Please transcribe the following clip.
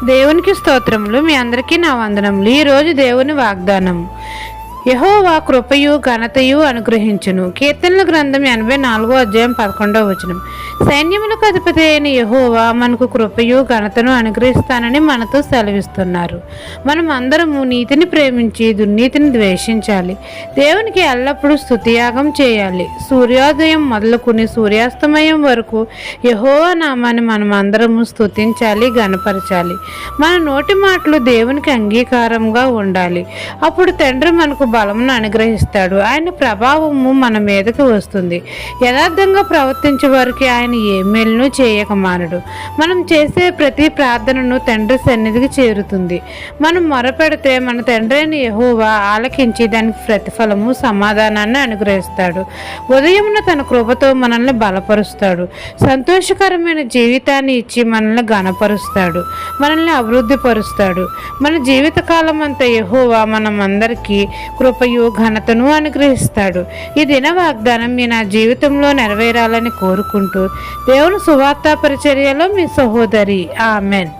దేవునికి స్తోత్రములు. మీ అందరికీ నా వందనములు. ఈరోజు దేవుని వాగ్దానం. యెహోవా కృపయు ఘనతయు అనుగ్రహించును. కీర్తనల గ్రంథం 84వ అధ్యాయం 11వ వచనం. సైన్యములకు అధిపతి అయిన యెహోవా మనకు కృపయు ఘనతను అనుగ్రహిస్తానని మనతో సెలవిస్తున్నారు. మనం అందరము నీతిని ప్రేమించి దుర్నీతిని ద్వేషించాలి. దేవునికి ఎల్లప్పుడూ స్తుతియాగం చేయాలి. సూర్యోదయం మొదలుకుని సూర్యాస్తమయం వరకు యెహోవా నామాన్ని మనం అందరము స్తుతించాలి, ఘనపరచాలి. మన నోటి మాటలు దేవునికి అంగీకారంగా ఉండాలి. అప్పుడు తండ్రి మనకు బలమును అనుగ్రహిస్తాడు. ఆయన ప్రభావము మన మీదకి వస్తుంది. యథార్థంగా ప్రవర్తించే వారికి ఆయన ఏ మేలును చేయక మానడు. మనం చేసే ప్రతి ప్రార్థనను తండ్రి సన్నిధికి చేరుతుంది. మనం మొరపెడితే మన తండ్రి అయిన యెహోవా ఆలకించి దానికి ప్రతిఫలము సమాధానాన్ని అనుగ్రహిస్తాడు. ఉదయమున తన కృపతో మనల్ని బలపరుస్తాడు. సంతోషకరమైన జీవితాన్ని ఇచ్చి మనల్ని ఘనపరుస్తాడు, మనల్ని అభివృద్ధి పరుస్తాడు. మన జీవితకాలం అంతా యెహోవా మనమందరికీ కృపయు ఘనతను అనుగ్రహిస్తాడు. ఈ దిన వాగ్దానం మీ నా జీవితంలో నెరవేరాలని కోరుకుంటూ దేవుని సువార్త పరిచర్యలో మీ సహోదరి. ఆమెన్.